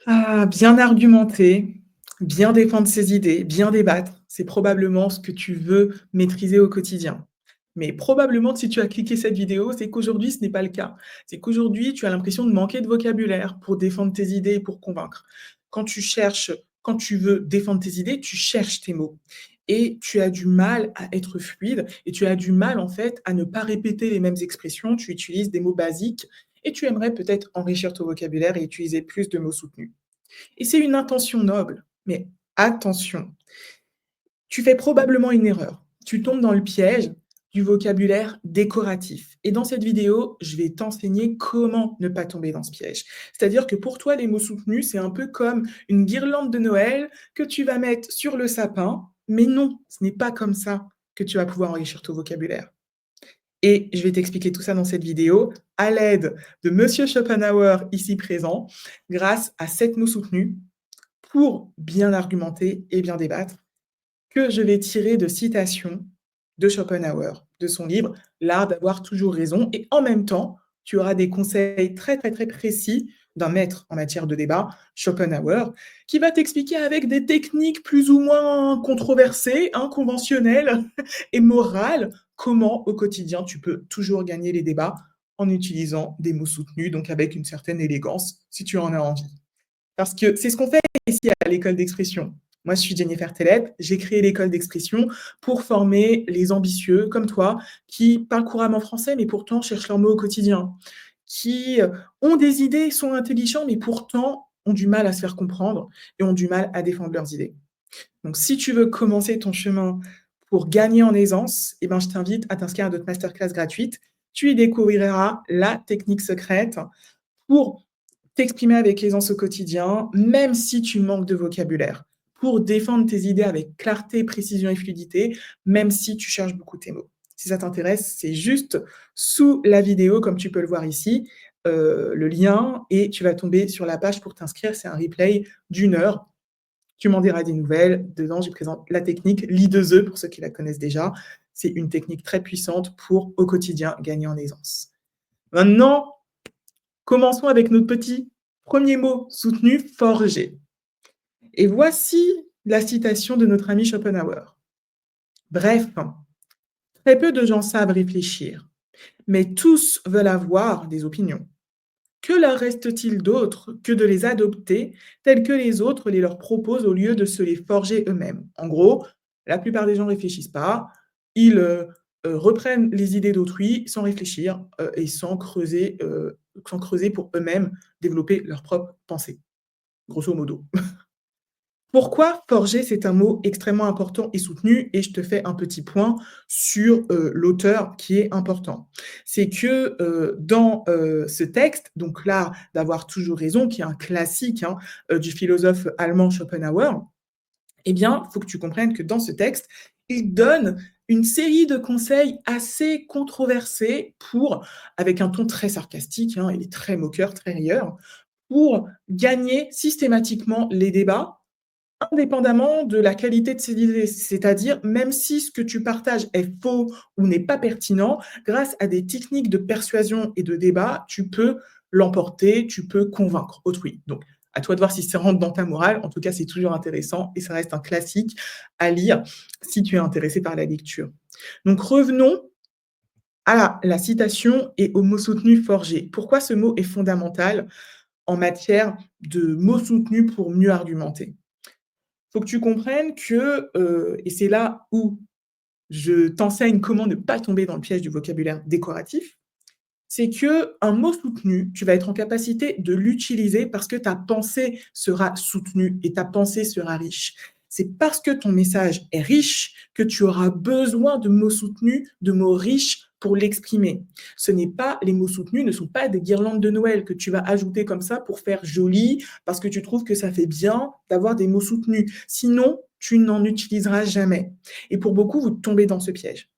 Ah, bien argumenter, bien défendre ses idées, bien débattre, c'est probablement ce que tu veux maîtriser au quotidien. Mais probablement que si tu as cliqué cette vidéo, c'est qu'aujourd'hui ce n'est pas le cas. C'est qu'aujourd'hui tu as l'impression de manquer de vocabulaire pour défendre tes idées et pour convaincre. Quand tu veux défendre tes idées, tu cherches tes mots et tu as du mal à être fluide et tu as du mal en fait à ne pas répéter les mêmes expressions, tu utilises des mots basiques et tu aimerais peut-être enrichir ton vocabulaire et utiliser plus de mots soutenus. Et c'est une intention noble, mais attention, tu fais probablement une erreur. Tu tombes dans le piège du vocabulaire décoratif. Et dans cette vidéo, je vais t'enseigner comment ne pas tomber dans ce piège. C'est-à-dire que pour toi, les mots soutenus, c'est un peu comme une guirlande de Noël que tu vas mettre sur le sapin. Mais non, ce n'est pas comme ça que tu vas pouvoir enrichir ton vocabulaire. Et je vais t'expliquer tout ça dans cette vidéo à l'aide de Monsieur Schopenhauer ici présent, grâce à 7 mots soutenus pour bien argumenter et bien débattre, que je vais tirer de citations de Schopenhauer, de son livre L'art d'avoir toujours raison. Et en même temps, tu auras des conseils très, très, très précis d'un maître en matière de débat, Schopenhauer, qui va t'expliquer avec des techniques plus ou moins controversées, conventionnelles et morales, comment au quotidien tu peux toujours gagner les débats en utilisant des mots soutenus, donc avec une certaine élégance, si tu en as envie. Parce que c'est ce qu'on fait ici à l'école d'expression. Moi, je suis Jennifer Tellep, j'ai créé l'école d'expression pour former les ambitieux comme toi qui parlent couramment français mais pourtant cherchent leurs mots au quotidien, qui ont des idées, sont intelligents mais pourtant ont du mal à se faire comprendre et ont du mal à défendre leurs idées. Donc si tu veux commencer ton chemin pour gagner en aisance, eh ben, je t'invite à t'inscrire à notre masterclass gratuite. Tu y découvriras la technique secrète pour t'exprimer avec aisance au quotidien, même si tu manques de vocabulaire, pour défendre tes idées avec clarté, précision et fluidité, même si tu cherches beaucoup tes mots. Si ça t'intéresse, c'est juste sous la vidéo, comme tu peux le voir ici, le lien, et tu vas tomber sur la page pour t'inscrire. C'est un replay d'1 heure. Tu m'en diras des nouvelles. Dedans, je présente la technique Lie2E, pour ceux qui la connaissent déjà. C'est une technique très puissante pour, au quotidien, gagner en aisance. Maintenant, commençons avec notre petit premier mot soutenu, forger. Et voici la citation de notre ami Schopenhauer. Bref, très peu de gens savent réfléchir, mais tous veulent avoir des opinions. Que leur reste-t-il d'autre que de les adopter telles que les autres les leur proposent au lieu de se les forger eux-mêmes? En gros, la plupart des gens ne réfléchissent pas, ils reprennent les idées d'autrui sans réfléchir et sans creuser pour eux-mêmes développer leur propre pensée, grosso modo. Pourquoi forger, c'est un mot extrêmement important et soutenu? Et je te fais un petit point sur l'auteur qui est important. C'est que dans ce texte, donc l'art d'avoir toujours raison, qui est un classique du philosophe allemand Schopenhauer, eh bien, il faut que tu comprennes que dans ce texte, il donne une série de conseils assez controversés pour, avec un ton très sarcastique, il est très moqueur, très rieur, pour gagner systématiquement les débats indépendamment de la qualité de ses idées. C'est-à-dire, même si ce que tu partages est faux ou n'est pas pertinent, grâce à des techniques de persuasion et de débat, tu peux l'emporter, tu peux convaincre autrui. Donc, à toi de voir si ça rentre dans ta morale. En tout cas, c'est toujours intéressant et ça reste un classique à lire si tu es intéressé par la lecture. Donc, revenons à la citation et au mot soutenu forgé. Pourquoi ce mot est fondamental en matière de mots soutenus pour mieux argumenter? Il faut que tu comprennes que, et c'est là où je t'enseigne comment ne pas tomber dans le piège du vocabulaire décoratif, c'est qu'un mot soutenu, tu vas être en capacité de l'utiliser parce que ta pensée sera soutenue et ta pensée sera riche. C'est parce que ton message est riche que tu auras besoin de mots soutenus, de mots riches pour l'exprimer. Les mots soutenus ne sont pas des guirlandes de Noël que tu vas ajouter comme ça pour faire joli, parce que tu trouves que ça fait bien d'avoir des mots soutenus. Sinon, tu n'en utiliseras jamais. Et pour beaucoup, vous tombez dans ce piège.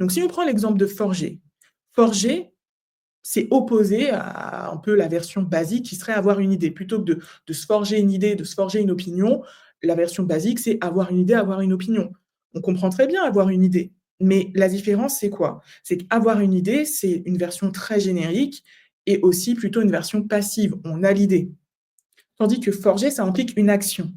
Donc, si on prend l'exemple de forger, forger, c'est opposé à un peu la version basique qui serait avoir une idée. Plutôt que de se forger une idée, de se forger une opinion, la version basique, c'est avoir une idée, avoir une opinion. On comprend très bien avoir une idée. Mais la différence, c'est quoi? C'est qu'avoir une idée, c'est une version très générique et aussi plutôt une version passive. On a l'idée. Tandis que forger, ça implique une action.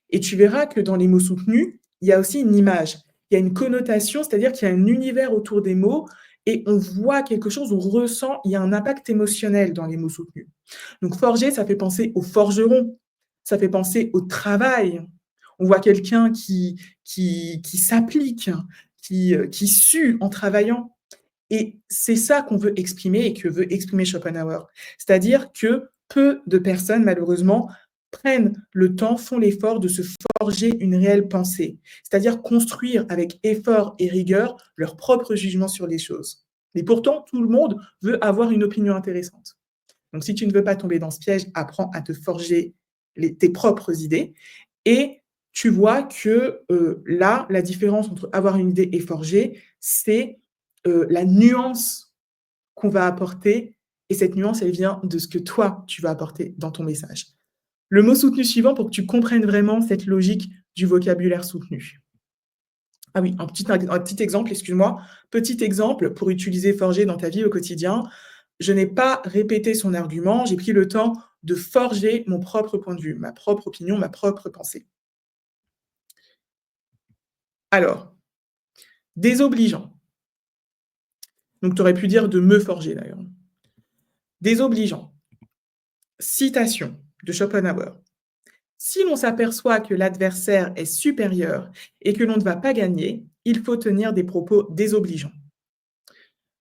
Et tu verras que dans les mots soutenus, il y a aussi une image. Il y a une connotation, c'est-à-dire qu'il y a un univers autour des mots et on voit quelque chose, on ressent, il y a un impact émotionnel dans les mots soutenus. Donc forger, ça fait penser au forgeron, ça fait penser au travail. On voit quelqu'un qui s'applique, qui sue en travaillant. Et c'est ça qu'on veut exprimer et que veut exprimer Schopenhauer. C'est-à-dire que peu de personnes, malheureusement, prennent le temps, font l'effort de se forger une réelle pensée, c'est-à-dire construire avec effort et rigueur leur propre jugement sur les choses. Mais pourtant, tout le monde veut avoir une opinion intéressante. Donc, si tu ne veux pas tomber dans ce piège, apprends à te forger tes propres idées. Et tu vois que là, la différence entre avoir une idée et forger, c'est la nuance qu'on va apporter. Et cette nuance, elle vient de ce que toi, tu vas apporter dans ton message. Le mot soutenu suivant pour que tu comprennes vraiment cette logique du vocabulaire soutenu. Ah oui, un petit exemple, excuse-moi. Petit exemple pour utiliser forger dans ta vie au quotidien. Je n'ai pas répété son argument, j'ai pris le temps de forger mon propre point de vue, ma propre opinion, ma propre pensée. Alors, désobligeant. Donc, tu aurais pu dire de me forger d'ailleurs. Désobligeant. Citation de Schopenhauer. Si l'on s'aperçoit que l'adversaire est supérieur et que l'on ne va pas gagner, il faut tenir des propos désobligeants.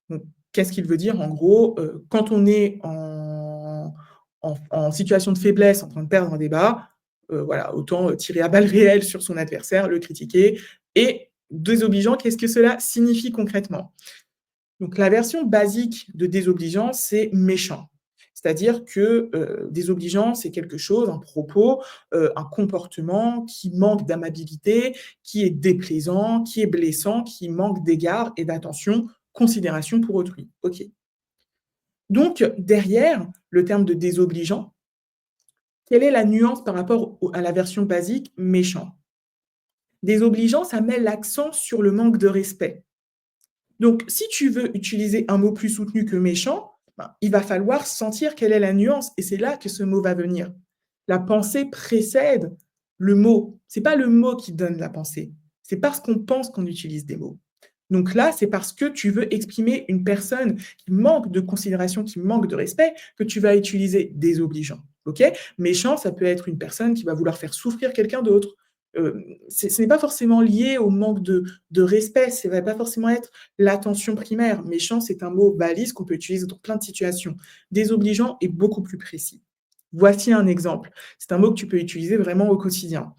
Donc, qu'est-ce qu'il veut dire? En gros, quand on est en situation de faiblesse, en train de perdre un débat, voilà, autant tirer à balles réelles sur son adversaire, le critiquer. Et désobligeant, qu'est-ce que cela signifie concrètement? Donc, la version basique de désobligeant, c'est méchant. C'est-à-dire que désobligeant, c'est quelque chose, un propos, un comportement qui manque d'amabilité, qui est déplaisant, qui est blessant, qui manque d'égard et d'attention, considération pour autrui. OK. Donc, derrière le terme de désobligeant, quelle est la nuance par rapport à la version basique méchant? Désobligeant, ça met l'accent sur le manque de respect. Donc, si tu veux utiliser un mot plus soutenu que méchant, ben, il va falloir sentir quelle est la nuance et c'est là que ce mot va venir. La pensée précède le mot. C'est pas le mot qui donne la pensée. C'est parce qu'on pense qu'on utilise des mots. Donc là, c'est parce que tu veux exprimer une personne qui manque de considération, qui manque de respect, que tu vas utiliser désobligeant. OK? Méchant, ça peut être une personne qui va vouloir faire souffrir quelqu'un d'autre. Ce n'est pas forcément lié au manque de respect, ça ne va pas forcément être l'attention primaire. Méchant, c'est un mot balise qu'on peut utiliser dans plein de situations. Désobligeant est beaucoup plus précis. Voici un exemple. C'est un mot que tu peux utiliser vraiment au quotidien.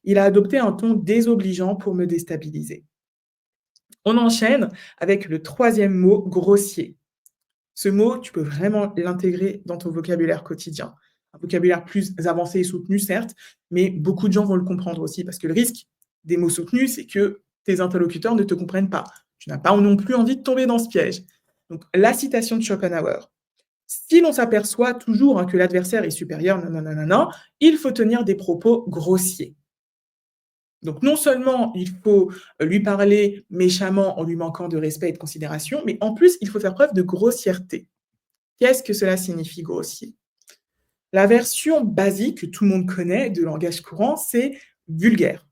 Il a adopté un ton désobligeant pour me déstabiliser. On enchaîne avec le troisième mot, grossier. Ce mot, tu peux vraiment l'intégrer dans ton vocabulaire quotidien. Un vocabulaire plus avancé et soutenu, certes, mais beaucoup de gens vont le comprendre aussi, parce que le risque des mots soutenus, c'est que tes interlocuteurs ne te comprennent pas. Tu n'as pas non plus envie de tomber dans ce piège. Donc, la citation de Schopenhauer. Si l'on s'aperçoit toujours que l'adversaire est supérieur, nanana, il faut tenir des propos grossiers. Donc non seulement il faut lui parler méchamment en lui manquant de respect et de considération, mais en plus, il faut faire preuve de grossièreté. Qu'est-ce que cela signifie grossier? La version basique que tout le monde connaît de langage courant, c'est vulgaire.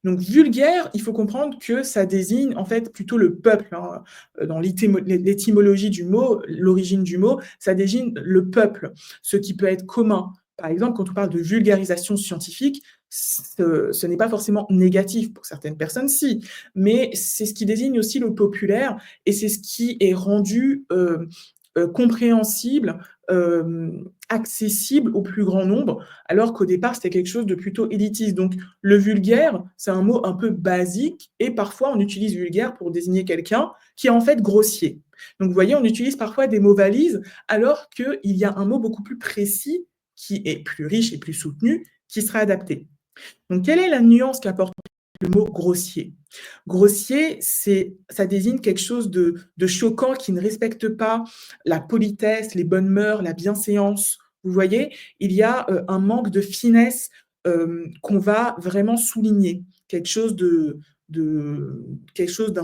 Donc vulgaire, il faut comprendre que ça désigne en fait plutôt le peuple, hein. Dans l'étymologie du mot, l'origine du mot, ça désigne le peuple, ce qui peut être commun. Par exemple, quand on parle de vulgarisation scientifique, ce n'est pas forcément négatif pour certaines personnes, si, mais c'est ce qui désigne aussi le populaire et c'est ce qui est rendu compréhensible, accessible au plus grand nombre, alors qu'au départ, c'était quelque chose de plutôt élitiste. Donc, le vulgaire, c'est un mot un peu basique et parfois on utilise vulgaire pour désigner quelqu'un qui est en fait grossier. Donc, vous voyez, on utilise parfois des mots valises alors qu'il y a un mot beaucoup plus précis qui est plus riche et plus soutenu qui sera adapté. Donc, quelle est la nuance qu'apporte le mot grossier? Grossier, ça désigne quelque chose de choquant qui ne respecte pas la politesse, les bonnes mœurs, la bienséance. Vous voyez, il y a un manque de finesse qu'on va vraiment souligner. Quelque chose d'un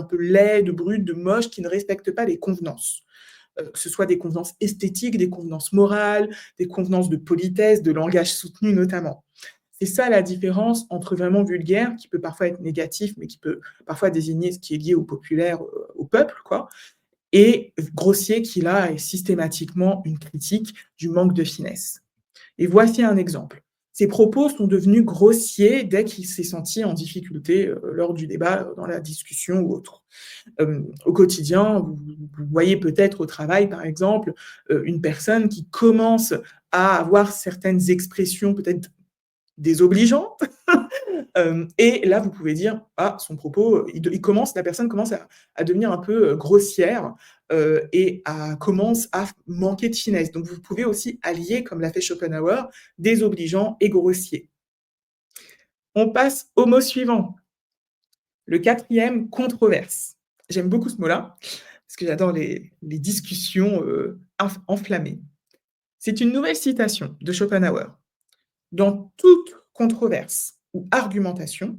peu laid, de brut, de moche, qui ne respecte pas les convenances. que ce soit des convenances esthétiques, des convenances morales, des convenances de politesse, de langage soutenu notamment. C'est ça la différence entre vraiment vulgaire, qui peut parfois être négatif, mais qui peut parfois désigner ce qui est lié au populaire, au peuple quoi, et grossier qui là est systématiquement une critique du manque de finesse. Et voici un exemple. Ses propos sont devenus grossiers dès qu'il s'est senti en difficulté, lors du débat, dans la discussion ou autre. Au quotidien, vous voyez peut-être au travail, par exemple, une personne qui commence à avoir certaines expressions peut-être désobligeantes. Et là, vous pouvez dire: «Ah, son propos, il commence la personne commence à devenir un peu, grossière, et commence à manquer de finesse». Donc vous pouvez aussi allier, comme l'a fait Schopenhauer, désobligeant et grossier. On passe au mot suivant, le quatrième, controverse. J'aime beaucoup ce mot-là, parce que j'adore les discussions, enflammées. C'est une nouvelle citation de Schopenhauer. Dans toute controverse ou argumentation,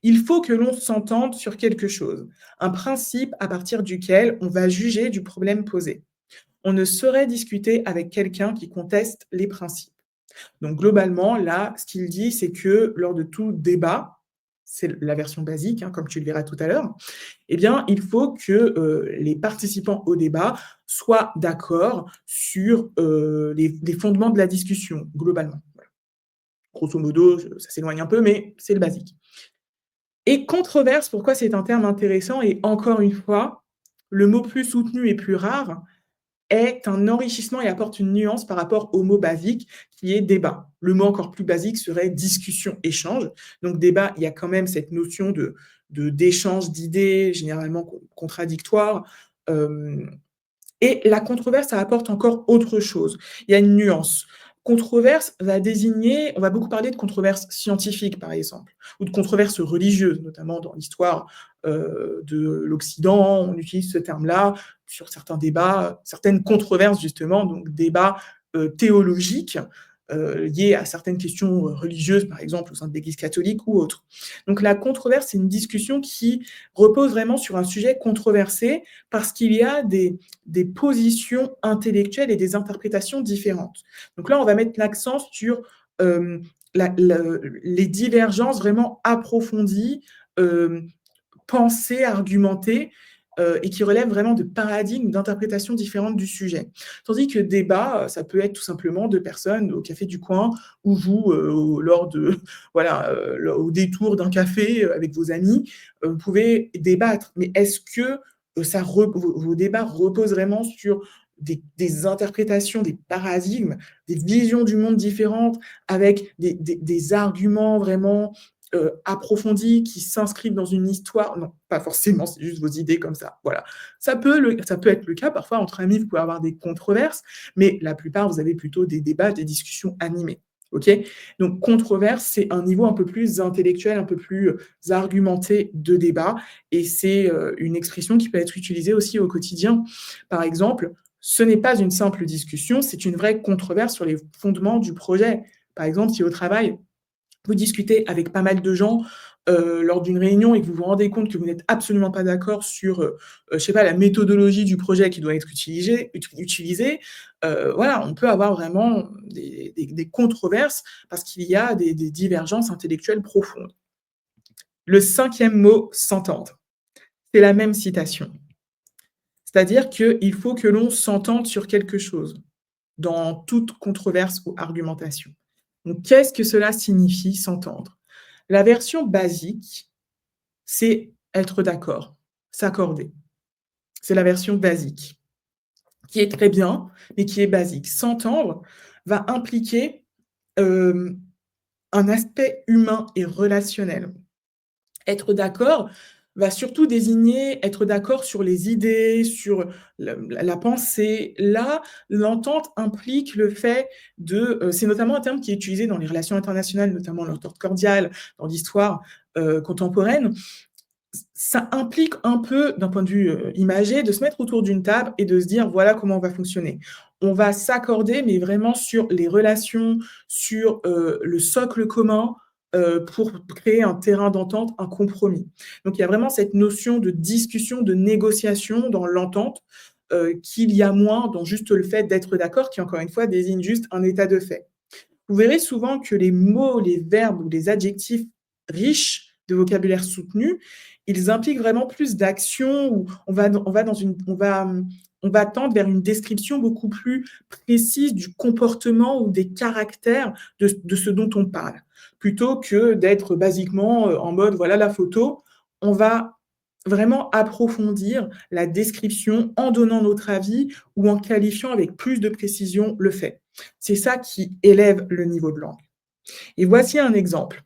il faut que l'on s'entende sur quelque chose, un principe à partir duquel on va juger du problème posé. On ne saurait discuter avec quelqu'un qui conteste les principes. Donc globalement, là, ce qu'il dit, c'est que lors de tout débat, c'est la version basique, hein, comme tu le verras tout à l'heure, eh bien, il faut que les participants au débat soient d'accord sur les fondements de la discussion, globalement. Voilà. Grosso modo, ça s'éloigne un peu, mais c'est le basique. Et controverse, pourquoi c'est un terme intéressant et encore une fois, le mot plus soutenu et plus rare est un enrichissement et apporte une nuance par rapport au mot basique qui est débat. Le mot encore plus basique serait discussion, échange. Donc débat, il y a quand même cette notion d'échange d'idées, généralement contradictoires. Et la controverse, ça apporte encore autre chose. Il y a une nuance. Controverse va désigner, on va beaucoup parler de controverses scientifiques, par exemple, ou de controverses religieuses, notamment dans l'histoire de l'Occident. On utilise ce terme-là sur certains débats, certaines controverses, justement, donc débats théologiques liés à certaines questions religieuses, par exemple, au sein de l'Église catholique ou autre. Donc la controverse, c'est une discussion qui repose vraiment sur un sujet controversé parce qu'il y a des positions intellectuelles et des interprétations différentes. Donc là, on va mettre l'accent sur les divergences vraiment approfondies, euh, pensées, argumentées, et qui relèvent vraiment de paradigmes, d'interprétations différentes du sujet. Tandis que débat, ça peut être tout simplement 2 personnes au café du coin ou vous, lors de voilà, au détour d'un café, avec vos amis, vous pouvez débattre. Mais est-ce que, vos débats reposent vraiment sur des interprétations, des paradigmes, des visions du monde différentes avec des arguments vraiment approfondis, qui s'inscrivent dans une histoire. Non, pas forcément, c'est juste vos idées comme ça. Voilà. Ça peut être le cas, parfois entre amis, vous pouvez avoir des controverses, mais la plupart, vous avez plutôt des débats, des discussions animées. OK? Donc controverse, c'est un niveau un peu plus intellectuel, un peu plus argumenté de débat et c'est une expression qui peut être utilisée aussi au quotidien. Par exemple, ce n'est pas une simple discussion, c'est une vraie controverse sur les fondements du projet. Par exemple, si au travail, vous discutez avec pas mal de gens, lors d'une réunion et que vous vous rendez compte que vous n'êtes absolument pas d'accord sur, je sais pas, la méthodologie du projet qui doit être utilisée, voilà, on peut avoir vraiment des controverses parce qu'il y a des divergences intellectuelles profondes. Le cinquième mot, s'entendre. C'est la même citation. C'est-à-dire qu'il faut que l'on s'entende sur quelque chose, dans toute controverse ou argumentation. Donc qu'est-ce que cela signifie, s'entendre? La version basique, c'est être d'accord, s'accorder. C'est la version basique, qui est très bien, mais qui est basique. S'entendre va impliquer, hem, un aspect humain et relationnel. Être d'accord va surtout désigner être d'accord sur les idées, sur la pensée. Là, l'entente implique le fait de, c'est notamment un terme qui est utilisé dans les relations internationales, notamment l'entente cordiale, dans l'histoire, contemporaine. Ça implique un peu, d'un point de vue, imagé, de se mettre autour d'une table et de se dire: «Voilà comment on va fonctionner». On va s'accorder, mais vraiment sur les relations, sur, le socle commun, pour créer un terrain d'entente, un compromis. Donc il y a vraiment cette notion de discussion, de négociation dans l'entente, qu'il y a moins dans juste le fait d'être d'accord, qui encore une fois désigne juste un état de fait. Vous verrez souvent que les mots, les verbes ou les adjectifs riches de vocabulaire soutenu, ils impliquent vraiment plus d'action ou on va tendre vers une description beaucoup plus précise du comportement ou des caractères de ce dont on parle. Plutôt que d'être basiquement, en mode: «Voilà la photo», on va vraiment approfondir la description en donnant notre avis ou en qualifiant avec plus de précision le fait. C'est ça qui élève le niveau de langue. Et voici un exemple.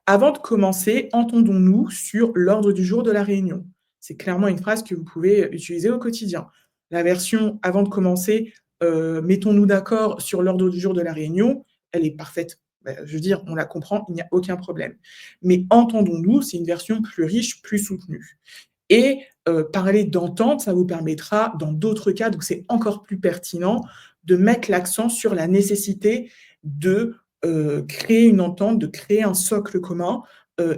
Avant de commencer, entendons-nous sur l'ordre du jour de la réunion. C'est clairement une phrase que vous pouvez utiliser au quotidien. La version avant de commencer, mettons-nous d'accord sur l'ordre du jour de la réunion, elle est parfaite. Je veux dire, on la comprend, il n'y a aucun problème. Mais entendons-nous, c'est une version plus riche, plus soutenue. Et parler d'entente, ça vous permettra, dans d'autres cas, donc c'est encore plus pertinent, de mettre l'accent sur la nécessité de créer une entente, de créer un socle commun,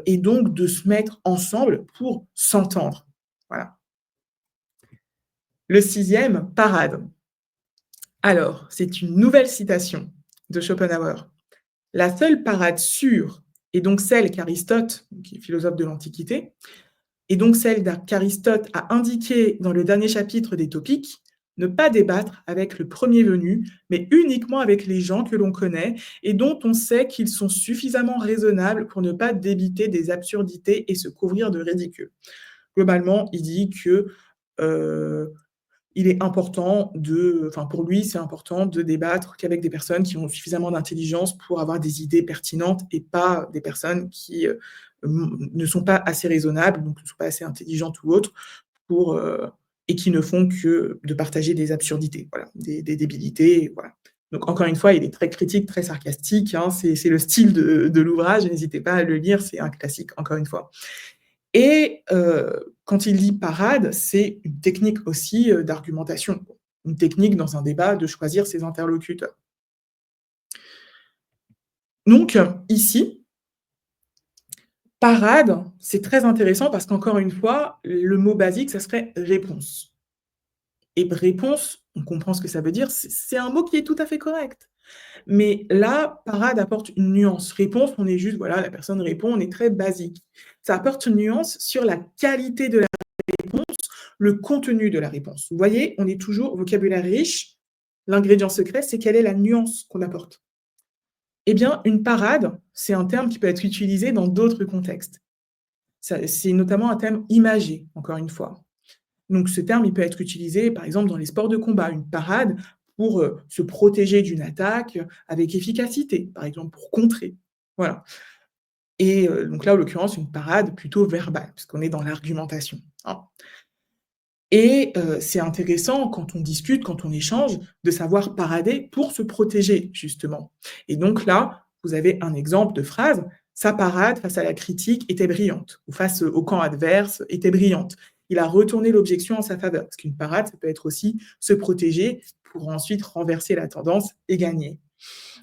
et donc de se mettre ensemble pour s'entendre. Voilà. Le 6e, parade. Alors, c'est une nouvelle citation de Schopenhauer. La seule parade sûre, et donc celle qu'Aristote, qui est philosophe de l'Antiquité, et donc celle qu'Aristote a indiquée dans le dernier chapitre des Topiques, ne pas débattre avec le premier venu, mais uniquement avec les gens que l'on connaît et dont on sait qu'ils sont suffisamment raisonnables pour ne pas débiter des absurdités et se couvrir de ridicule. Globalement, il dit que il est important enfin pour lui, c'est important de débattre qu'avec des personnes qui ont suffisamment d'intelligence pour avoir des idées pertinentes et pas des personnes qui ne sont pas assez raisonnables, donc ne sont pas assez intelligentes ou autres, pour, et qui ne font que de partager des absurdités, voilà, des débilités, voilà. Donc encore une fois, il est très critique, très sarcastique, hein, c'est le style de l'ouvrage, n'hésitez pas à le lire, c'est un classique, encore une fois. Et quand il dit parade, c'est une technique aussi, d'argumentation. Une technique dans un débat de choisir ses interlocuteurs. Donc ici, parade, c'est très intéressant parce qu'encore une fois, le mot basique, ça serait réponse. Et réponse, on comprend ce que ça veut dire, c'est un mot qui est tout à fait correct. Mais là, parade apporte une nuance. Réponse, on est juste, voilà, la personne répond, on est très basique. Ça apporte une nuance sur la qualité de la réponse, le contenu de la réponse. Vous voyez, on est toujours vocabulaire riche. L'ingrédient secret, c'est quelle est la nuance qu'on apporte. Eh bien, une parade, c'est un terme qui peut être utilisé dans d'autres contextes. C'est notamment un terme imagé, encore une fois. Donc ce terme, il peut être utilisé, par exemple, dans les sports de combat. Une parade pour se protéger d'une attaque avec efficacité, par exemple, pour contrer. Voilà. Et donc là, en l'occurrence, une parade plutôt verbale, puisqu'on est dans l'argumentation, hein. Et c'est intéressant quand on discute, quand on échange, de savoir parader pour se protéger, justement. Et donc là, vous avez un exemple de phrase: «Sa parade face à la critique était brillante» ou face au camp adverse était brillante. Il a retourné l'objection en sa faveur, parce qu'une parade, ça peut être aussi se protéger pour ensuite renverser la tendance et gagner.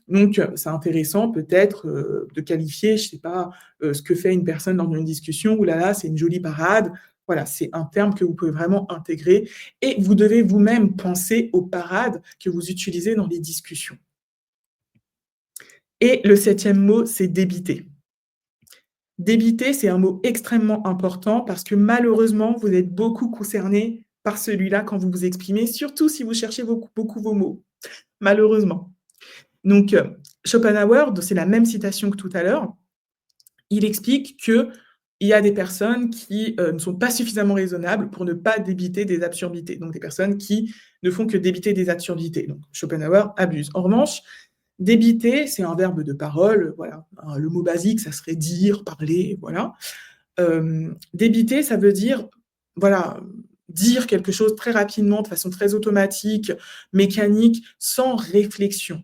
Donc c'est intéressant peut-être, de qualifier, je sais pas, ce que fait une personne dans une discussion: «Ouh là là, c'est une jolie parade». Voilà, c'est un terme que vous pouvez vraiment intégrer et vous devez vous-même penser aux parades que vous utilisez dans les discussions. Et le 7e mot, c'est débiter. Débiter, c'est un mot extrêmement important parce que malheureusement, vous êtes beaucoup concernés par celui-là quand vous vous exprimez, surtout si vous cherchez beaucoup vos mots, malheureusement. Donc, Schopenhauer, c'est la même citation que tout à l'heure, il explique qu'il y a des personnes qui ne sont pas suffisamment raisonnables pour ne pas débiter des absurdités. Donc, des personnes qui ne font que débiter des absurdités. Donc, Schopenhauer abuse. En revanche, débiter, c'est un verbe de parole, voilà. Le mot basique, ça serait dire, parler, voilà. Débiter, ça veut dire, voilà, dire quelque chose très rapidement, de façon très automatique, mécanique, sans réflexion.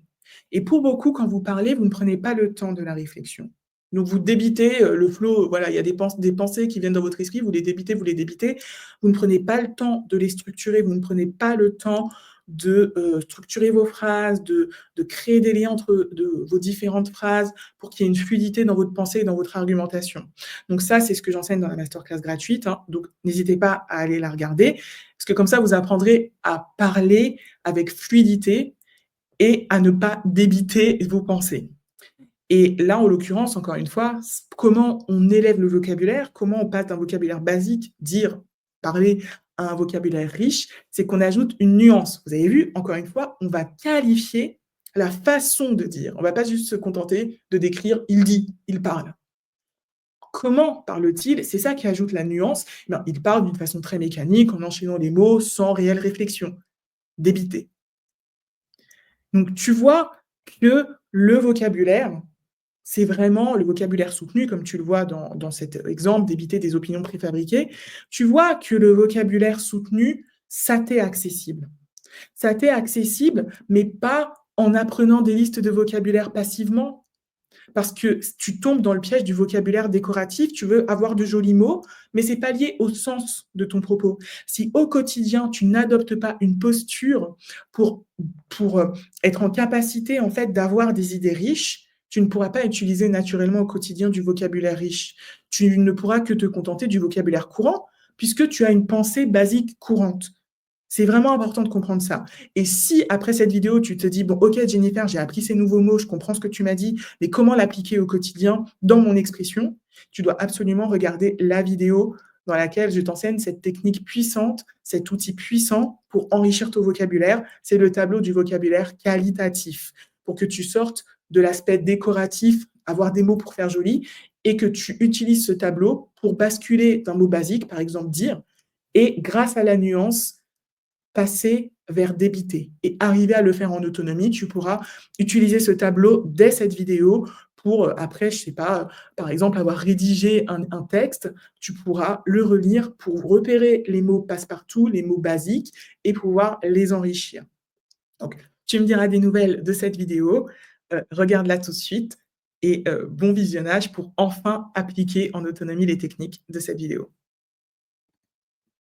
Et pour beaucoup, quand vous parlez, vous ne prenez pas le temps de la réflexion. Donc vous débitez, le flow, voilà, il y a des pensées qui viennent dans votre esprit, vous les débitez, vous les débitez. Vous ne prenez pas le temps de les structurer, vous ne prenez pas le temps structurer vos phrases, de créer des liens entre vos différentes phrases pour qu'il y ait une fluidité dans votre pensée et dans votre argumentation. Donc ça, c'est ce que j'enseigne dans la masterclass gratuite, hein, donc n'hésitez pas à aller la regarder, parce que comme ça, vous apprendrez à parler avec fluidité et à ne pas débiter vos pensées. Et là, en l'occurrence, encore une fois, comment on élève le vocabulaire, comment on passe d'un vocabulaire basique, dire, parler, à un vocabulaire riche, c'est qu'on ajoute une nuance. Vous avez vu, encore une fois, on va qualifier la façon de dire. On ne va pas juste se contenter de décrire il dit, il parle. Comment parle-t-il? C'est ça qui ajoute la nuance. Ben, il parle d'une façon très mécanique, en enchaînant les mots sans réelle réflexion, débité. Donc, tu vois que le vocabulaire, c'est vraiment le vocabulaire soutenu, comme tu le vois dans cet exemple d'éviter des opinions préfabriquées. Tu vois que le vocabulaire soutenu, ça t'est accessible. Ça t'est accessible, mais pas en apprenant des listes de vocabulaire passivement, parce que tu tombes dans le piège du vocabulaire décoratif, tu veux avoir de jolis mots, mais c'est pas lié au sens de ton propos. Si au quotidien, tu n'adoptes pas une posture pour, pour être en capacité en fait d'avoir des idées riches, tu ne pourras pas utiliser naturellement au quotidien du vocabulaire riche. Tu ne pourras que te contenter du vocabulaire courant, puisque tu as une pensée basique courante. C'est vraiment important de comprendre ça. Et si après cette vidéo, tu te dis, bon, ok Jennifer, j'ai appris ces nouveaux mots, je comprends ce que tu m'as dit, mais comment l'appliquer au quotidien dans mon expression? Tu dois absolument regarder la vidéo dans laquelle je t'enseigne cette technique puissante, cet outil puissant pour enrichir ton vocabulaire. C'est le tableau du vocabulaire qualitatif, pour que tu sortes de l'aspect décoratif, avoir des mots pour faire joli, et que tu utilises ce tableau pour basculer d'un mot basique, par exemple dire, et grâce à la nuance, passer vers débiter et arriver à le faire en autonomie. Tu pourras utiliser ce tableau dès cette vidéo pour, après, je sais pas, par exemple, avoir rédigé un texte, tu pourras le relire pour repérer les mots passe-partout, les mots basiques et pouvoir les enrichir. Donc, tu me diras des nouvelles de cette vidéo, regarde-la tout de suite et bon visionnage pour enfin appliquer en autonomie les techniques de cette vidéo.